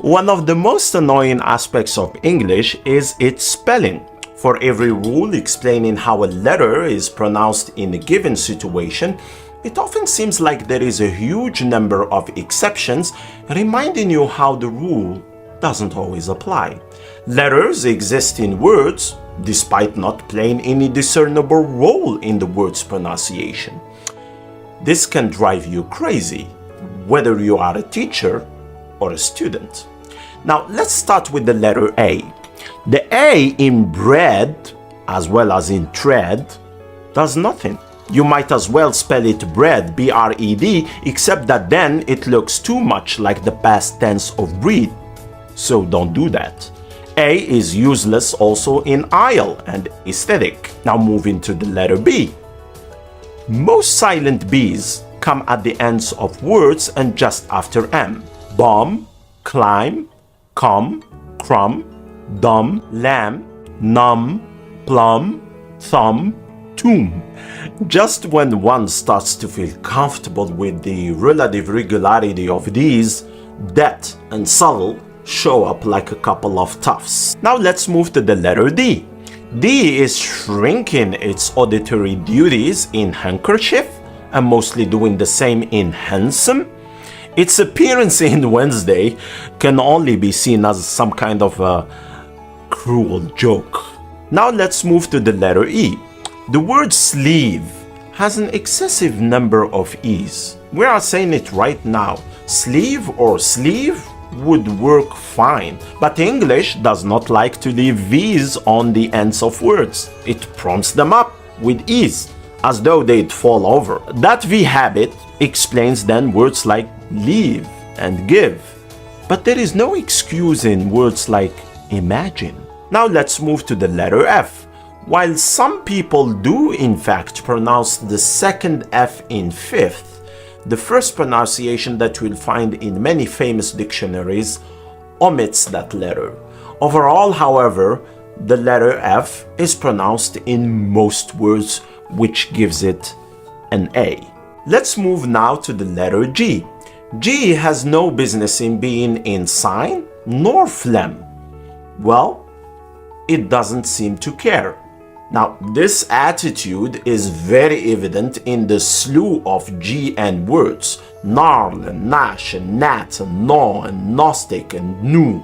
One of the most annoying aspects of English is its spelling. For every rule explaining how a letter is pronounced in a given situation, it often seems like there is a huge number of exceptions reminding you how the rule doesn't always apply. Letters exist in words despite not playing any discernible role in the word's pronunciation. This can drive you crazy, whether you are a teacher or a student. Now let's start with the letter A. The A in bread, as well as in tread, does nothing. You might as well spell it bread, B-R-E-D, except that then it looks too much like the past tense of breed. So don't do that. A is useless also in aisle and aesthetic. Now moving to the letter B. Most silent B's come at the ends of words and just after M. Bomb, climb, come, crumb, dumb, lamb, numb, plum, thumb, tomb. Just when one starts to feel comfortable with the relative regularity of these, that and subtle show up like a couple of tufts. Now let's move to the letter D. D is shrinking its auditory duties in handkerchief and mostly doing the same in handsome. Its appearance in Wednesday can only be seen as some kind of a cruel joke. Now let's move to the letter E. The word sleeve has an excessive number of E's. We are saying it right now. Sleeve or sleeve would work fine, but English does not like to leave V's on the ends of words. It prompts them up with E's, as though they'd fall over. That V habit explains then words like leave and give. But there is no excuse in words like imagine. Now let's move to the letter F. While some people do in fact pronounce the second F in fifth, the first pronunciation that you'll find in many famous dictionaries omits that letter. Overall, however, the letter F is pronounced in most words, which gives it an A. Let's move now to the letter G. G has no business in being in sign nor phlegm. Well, it doesn't seem to care. Now, this attitude is very evident in the slew of GN words, gnarl and gnash and gnat and gnaw and gnostic and gnu.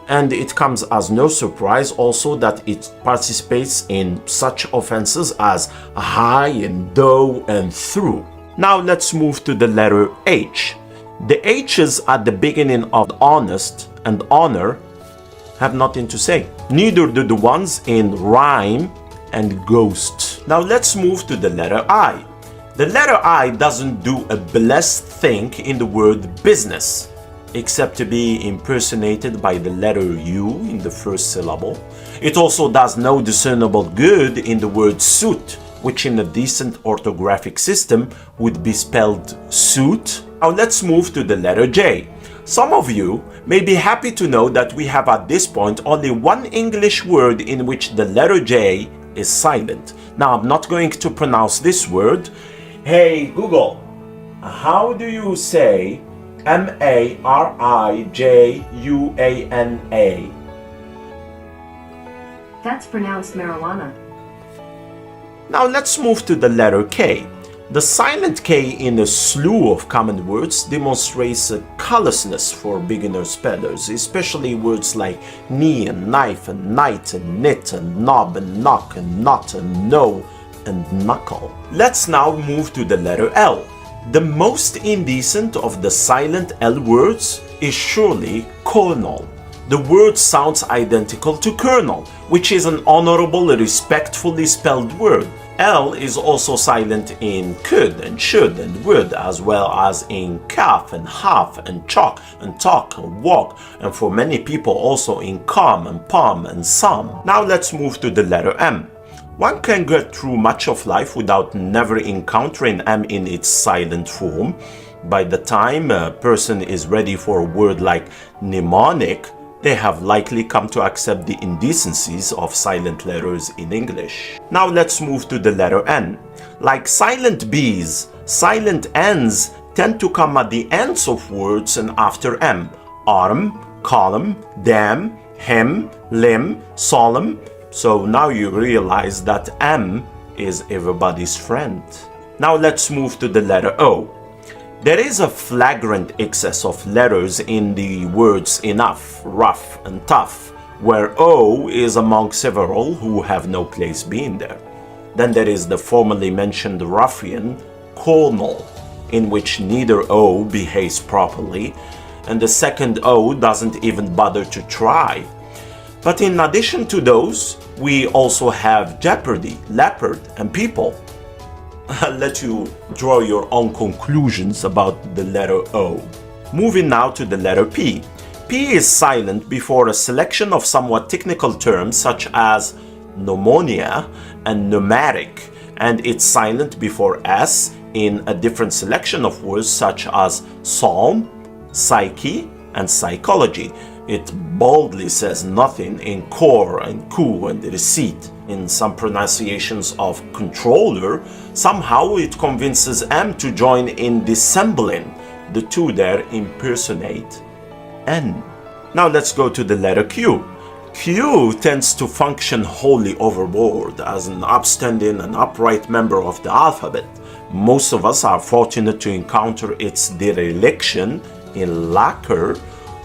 And it comes as no surprise also that it participates in such offenses as high and though and through. Now let's move to the letter H. The H's at the beginning of honest and honor have nothing to say. Neither do the ones in rhyme and ghost. Now let's move to the letter I. The letter I doesn't do a blessed thing in the word business, except to be impersonated by the letter U in the first syllable. It also does no discernible good in the word suit, which in a decent orthographic system would be spelled suit. Now let's move to the letter J. Some of you may be happy to know that we have at this point only one English word in which the letter J is silent. Now I'm not going to pronounce this word. Hey Google, how do you say marijuana? That's pronounced marijuana. Now let's move to the letter K. The silent K in a slew of common words demonstrates a callousness for beginner spellers, especially words like knee and knife and night and knit and knob and knock and knot and know and knuckle. Let's now move to the letter L. The most indecent of the silent L words is surely colonel. The word sounds identical to colonel, which is an honorable, respectfully spelled word. L is also silent in could and should and would, as well as in calf and half and chalk and talk and walk, and for many people also in calm and palm and some. Now let's move to the letter M. One can get through much of life without never encountering M in its silent form. By the time a person is ready for a word like mnemonic, they have likely come to accept the indecencies of silent letters in English. Now let's move to the letter N. Like silent B's, silent N's tend to come at the ends of words and after M. Arm, column, dam, hem, limb, solemn. So now you realize that M is everybody's friend. Now let's move to the letter O. There is a flagrant excess of letters in the words enough, rough, and tough, where O is among several who have no place being there. Then there is the formerly mentioned ruffian, colonel, in which neither O behaves properly, and the second O doesn't even bother to try. But in addition to those, we also have jeopardy, leopard, and people. I'll let you draw your own conclusions about the letter O. Moving now to the letter P. P is silent before a selection of somewhat technical terms such as pneumonia and pneumatic, and it's silent before S in a different selection of words such as psalm, psyche, and psychology. It boldly says nothing in core and coup and receipt. In some pronunciations of controller, somehow it convinces M to join in dissembling. The two there impersonate N. Now let's go to the letter Q. Q tends to function wholly overboard as an upstanding and upright member of the alphabet. Most of us are fortunate to encounter its dereliction in lacquer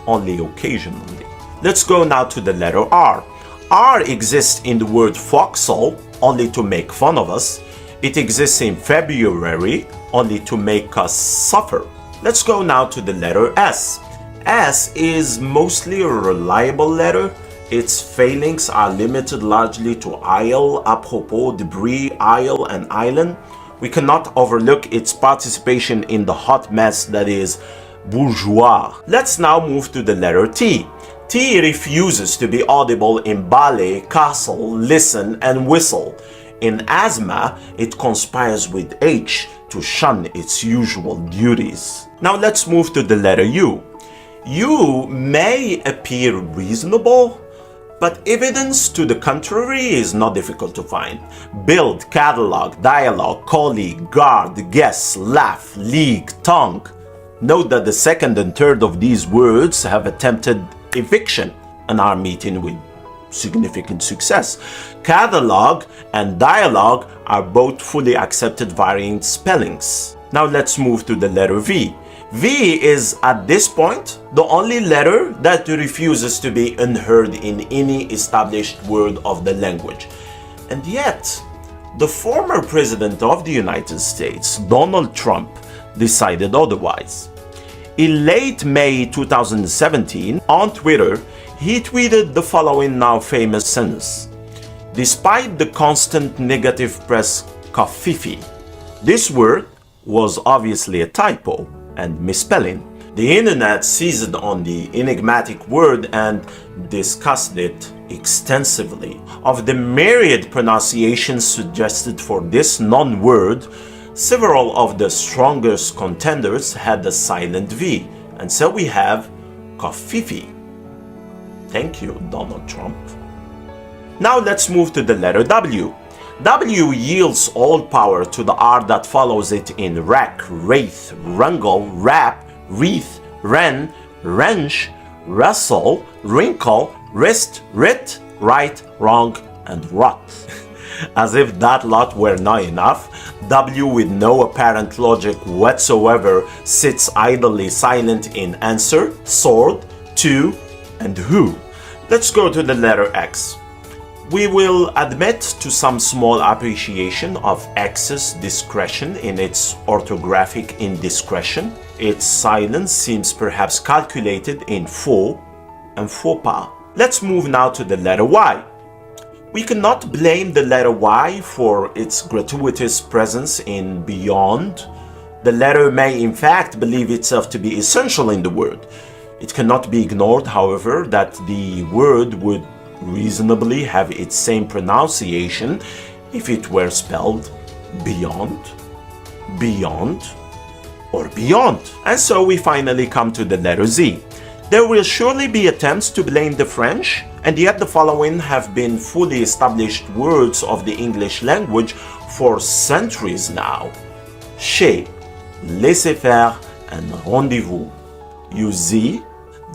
only occasionally. Let's go now to the letter R. R exists in the word foxhole only to make fun of us. It exists in February only to make us suffer. Let's go now to the letter S. S is mostly a reliable letter. Its failings are limited largely to isle, apropos, debris, isle, and island. We cannot overlook its participation in the hot mess that is bourgeois. Let's now move to the letter T. T refuses to be audible in ballet, castle, listen, and whistle. In asthma, it conspires with H to shun its usual duties. Now let's move to the letter U. U may appear reasonable, but evidence to the contrary is not difficult to find. Build, catalog, dialogue, colleague, guard, guess, laugh, league, tongue. Note that the second and third of these words have attempted eviction and are meeting with significant success. Catalog and dialogue are both fully accepted variant spellings. Now let's move to the letter V. V is at this point the only letter that refuses to be unheard in any established word of the language. And yet, the former president of the United States, Donald Trump, decided otherwise. In late May 2017, on Twitter, he tweeted the following now famous sentence: "Despite the constant negative press covfefe, this word was obviously a typo and misspelling. The internet seized on the enigmatic word and discussed it extensively. Of the myriad pronunciations suggested for this non-word, several of the strongest contenders had a silent V, and so we have covfefe." Thank you, Donald Trump. Now let's move to the letter W. W yields all power to the R that follows it in rack, wraith, wrangle, rap, wreath, wren, wrench, wrestle, wrinkle, wrist, writ, right, wrong, and rot. As if that lot were not enough, W with no apparent logic whatsoever sits idly silent in answer, sword, to, and who. Let's go to the letter X. We will admit to some small appreciation of X's discretion in its orthographic indiscretion. Its silence seems perhaps calculated in faux and faux pas. Let's move now to the letter Y. We cannot blame the letter Y for its gratuitous presence in beyond. The letter may in fact believe itself to be essential in the word. It cannot be ignored, however, that the word would reasonably have its same pronunciation if it were spelled beyond, beyond, or beyond. And so we finally come to the letter Z. There will surely be attempts to blame the French, and yet the following have been fully established words of the English language for centuries now: chez, laissez-faire, and rendezvous. Use Z.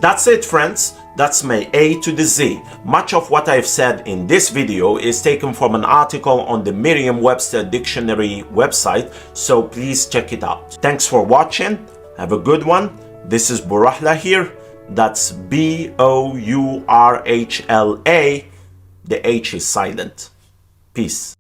That's it, friends. That's my A to the Z. Much of what I've said in this video is taken from an article on the Merriam-Webster Dictionary website, so please check it out. Thanks for watching. Have a good one. This is Bourahla here. That's Bourhla. The H is silent. Peace.